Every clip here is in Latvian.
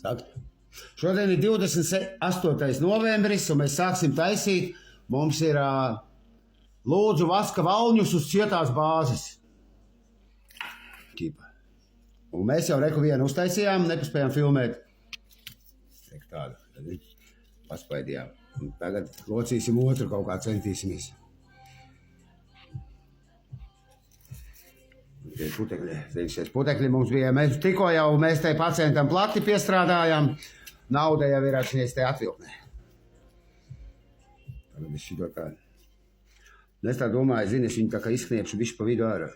Sakt. Šodien ir 28. novembris, un mēs sāksim taisīt. Mums ir lūdzu vaska valņus uz cietās bāzes. Ķipa. Un mēs jau reku vienu uztaisījām, nepaspējām filmēt. Tādu. Paspaidījām. Un tagad locīsim otru, kaut kā centīsimies. Putekļi mums bija. Mēs tikko jau te pacientam plati piestrādājām. Nauda jau ir atšķies te atvilknē. Tagad es šito tā. Es tā domāju, zini, es viņu tā kā izkniepšu bišķi pa vidu ārā.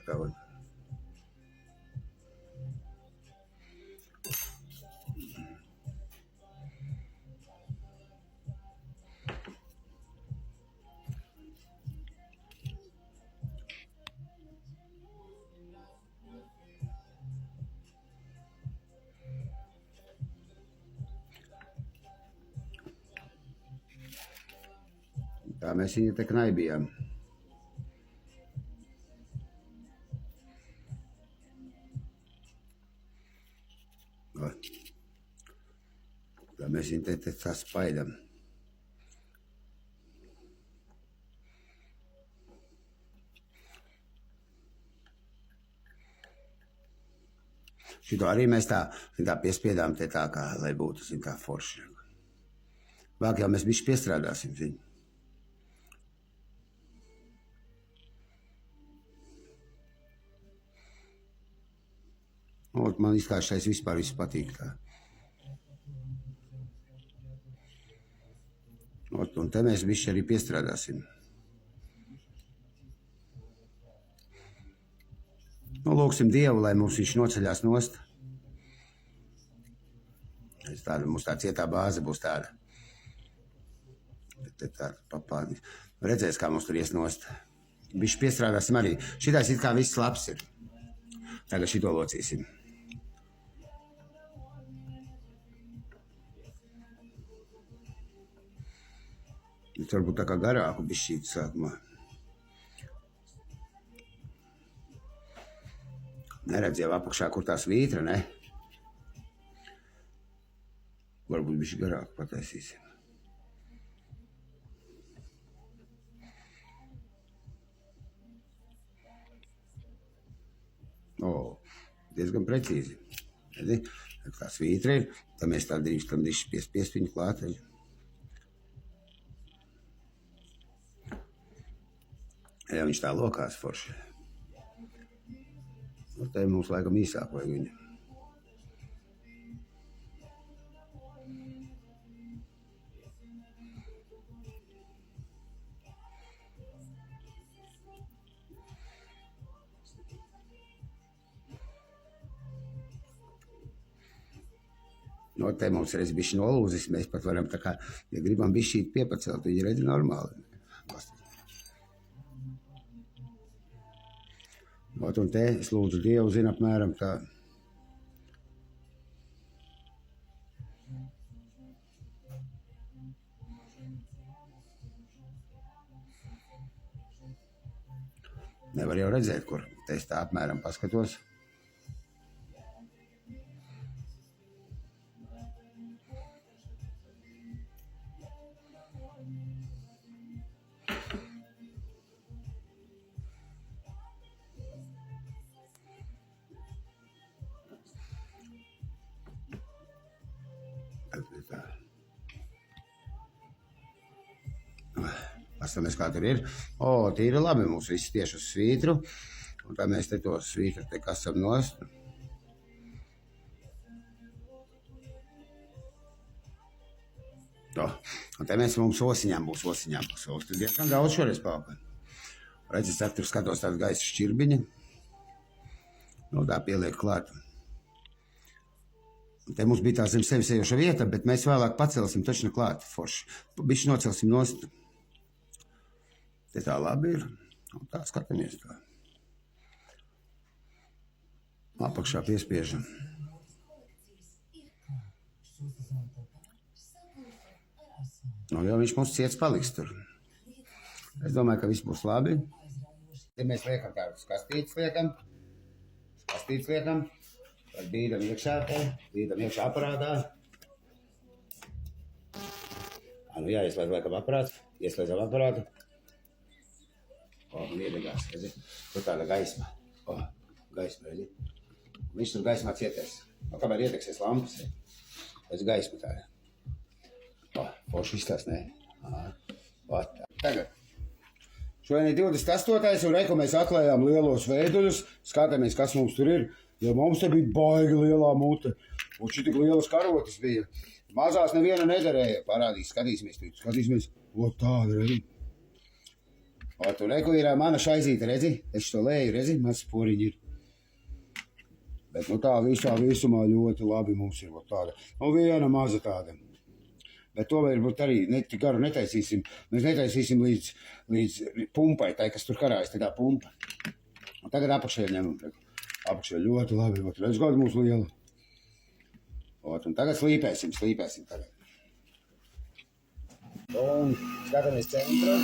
Tā mēs viņu te knaibījām. Tā mēs viņu te tā spaidam. Šito arī mēs tā piespiedām te tā kā, lai būtu, zin, tā forši. Vāk jau mēs bišķi piestrādāsim, zin. Man izkāršais vispār viss patīk tā. Un te mēs bišķi arī piestrādāsim. Lūksim Dievu, lai mums viņš noceļās nost. Mums tā cietā bāze būs tāda. Tā papādi. Redzēs, kā mums tur ies nost. Bišķi piestrādāsim arī. Šitais it kā viss labs ir. Tagad šito locīsim. Tas varbūt tā kā garāku bišķīt sākumā. Neredz jau apakšā, kur tā svītra, ne? Varbūt bišķi garāku pataisīsim. Diezgan precīzi. Tā svītra ir, tad mēs tā drīkstam spiest viņu klāt. Ja viņš tā lokās forši. Te mums laikam īsāk vajag viņu. Te mums reiz bišķi nolūzis, mēs pat varam tā kā, ja gribam bišķīt piepacelt, viņi redzi normāli. Un te es lūdzu Dievu, zinu apmēram tā. Nevar jau redzēt, kur. Te es tā apmēram paskatos. Pastamies, kā tur ir. Tīri labi, mums viss tieši uz svītru. Un tā mēs te to svītru te kasam nost. Un te mēs mums osiņām būs. Tur diezgan daudz šoreiz pāpa. Redzi, tur skatos tādu gaisa šķirbiņu. Tā pieliek klāt. Un te mums bija tā zem sevis ejoša vieta, bet mēs vēlāk pacelsim taču klāt forši. Bišķi nocelsim nost. Te tā labi ir. Un tā skatāmies tā. Apakšā piespiežam. Jau viņš mums ciets paliks tur. Es domāju, ka viss būs labi. Te mēs liekam tādus kastītes liekam. Tad bīdam iekšā aparātā. Nu jāieslēdz laikam aparāts, ieslēdzam aparātu. Un iedegās, redzi, tur tāda gaisma. Gaisma, redzi. Viņš tur gaismā cietēs. Kamēr iedegsies lampas, redzi gaisma tāda. Forši izstās, ne? Tagad. Šodien ir 28. un reko mēs atklājām lielos veiduļus. Skatāmies, kas mums tur ir. Jo mums te bija baigi lielā mute. Un šī tik lielas karotes bija. Mazās neviena nederēja. Parādīs, skatīsimies. Tāda, redzi. Tur reko ir mana šaizīte, redzi. Es to lēju, redzi, mazs poriņi ir. Bet tā visā visumā ļoti labi mums ir tāda. Viena maza tāda. Bet to varbūt arī tik garu netaisīsim. Mēs netaisīsim līdz pumpai, tai, kas tur karājas, tā pumpa. Un tagad apakšē ņemam. Apakšē ļoti labi. Redz, kāda mums liela. Un tagad slīpēsim tagad. Un skatāmies centru.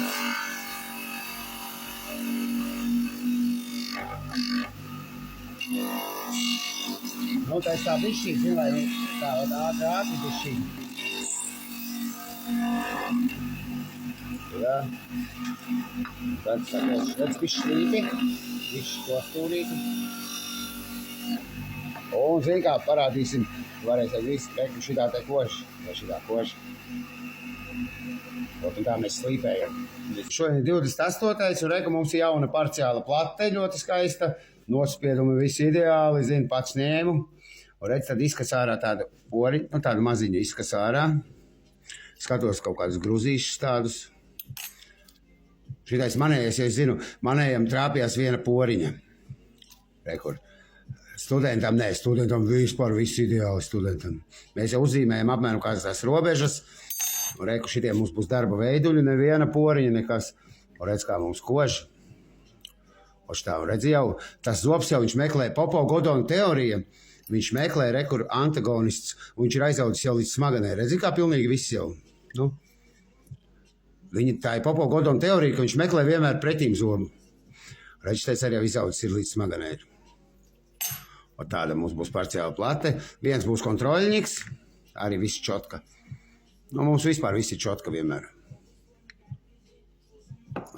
Tā ir tā bišķī, zin, lai tā ātri bišķī. Jā. Tad sakies, redz bišķi slīpi, bišķi to stūrīti. Un, zin kā, parādīsim, varēs ar visu reku šitā te koši, vai šitā koši. Un tā mēs slīpējam. Šodien 28. un reku mums ir jauna parciāla plate, ļoti skaista. Nospiedumi visi ideāli, zin, pats ņēmu. Un redz, tad izkas ārā tāda pori, tāda maziņa izkas ārā. Skatos kaut kādus gruzīšus tādus. Šitais manējais, ja es zinu, manējam trāpījās viena poriņa. Rekur. Studentam vispār viss ideāli studentam. Mēs jau uzzīmējam apmēram kādas tās robežas. Un reku šitiem mums būs darba veiduļi, neviena poriņa, nekas. Un redz, kā mums kož. Un redz jau, tas zops jau viņš meklē Popo-Godona teorija. Viņš meklē rekur antagonists, un viņš ir aizaudzis jau līdz smaganē. Redzi, kā pilnīgi viss jau. Tā ir Popo-Godona teorija, ka viņš meklē vienmēr pretīm zobu. Redz, teica arī jau izaudzis ir līdz smaganē. Un tāda mums būs parciāla plate. Viens būs kontroļņiks, arī viss čotka. Mums vispār viss ir čotka vienmēr.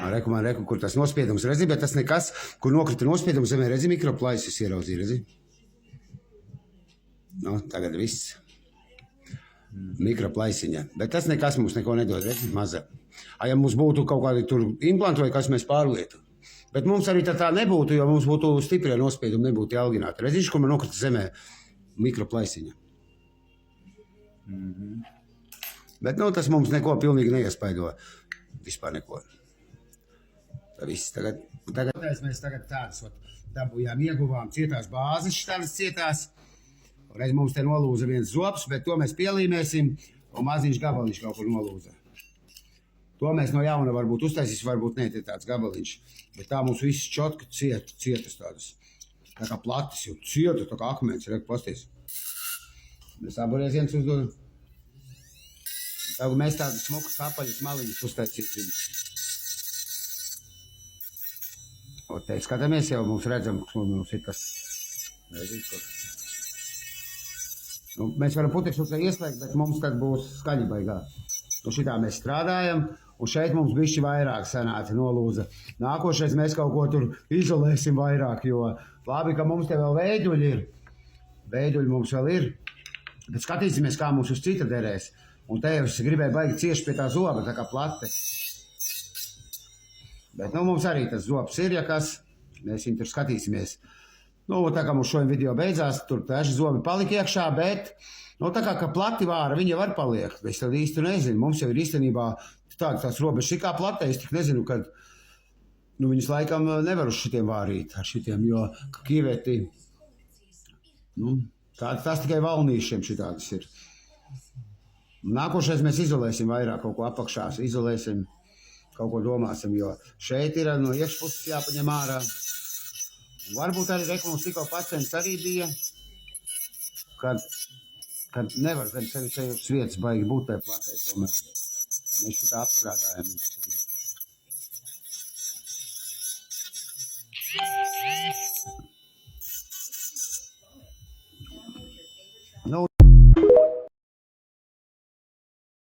Reku, kur tas nospiedums, redzi, bet tas nekas, kur nokrita nospiedums, zemē, redzi, mikroplaisis ieraudzīja, redzi. Tagad viss. Mikroplaisiņa. Bet tas nekas mums neko nedod, redzi, maza. Ja mums būtu kaut kādi tur implanti vai kas mēs pārlietu. Bet mums arī tā nebūtu, jo mums būtu stiprie nospiedumi, nebūtu jāalgināti. Redzi, kur man nokrita zemē mikroplaisiņa. Bet tas mums neko pilnīgi neiespaido. Vispār neko. Viss tagad mēs tādas dabūjām, ieguvām cietās bāzes, tādas cietās. Reiz mums te nolūza viens zops, bet to mēs pielīmēsim, un maziņš gabaliņš kaut kur nolūza. To mēs no jauna varbūt uztaisīsim, varbūt ne, te tāds gabaliņš. Bet tā mums viss čotka cietas tādas. Tā kā platis jau cieta, tā kā akmens, reku pasties. Mēs aburēziens uzdodam. Tagad mēs tādu smuku kapaļus maliņus uztaisīsim. Un te skatāmies jau, mums redzam, ka mums ir kas. Mēs varam putekšus ieslēgt, bet mums tad būs skaļi baigā. Šitā mēs strādājam, un šeit mums bišķi vairāk sanāca nolūza. Nākošais mēs kaut ko tur izolēsim vairāk, jo labi, ka mums te vēl veiduļi ir. Veiduļi mums vēl ir. Bet skatīsimies, kā mums uz cita derēs. Un te jau es gribēju baigi cieši pie tā zoba, tā kā plate. Bet mums arī tas zobs ir, ja kas. Mēs viņu tur skatīsimies. Tā kā mums šodien video beidzās, tur daži zobi palika iekšā, bet tā kā plati vāra, viņa var paliekt. Es tad īsti nezinu. Mums jau ir īstenībā tās robežas šikā platē. Es tik nezinu, kad viņas laikam nevar uz šitiem vārīt ar šitiem, jo kīveti, tās tikai valnīšiem šitādas ir. Nākošais mēs izolēsim vairāk, kaut ko apakšās izolēsim, kaut ko domāsim, jo šeit ir no iekšpuses jāpaņem ārā. Varbūt arī mums tikko pacients arī bija, kad nevar zem sevi šeit vietas baigi būt tai platē, tomēr mēs šitā apstrādājam.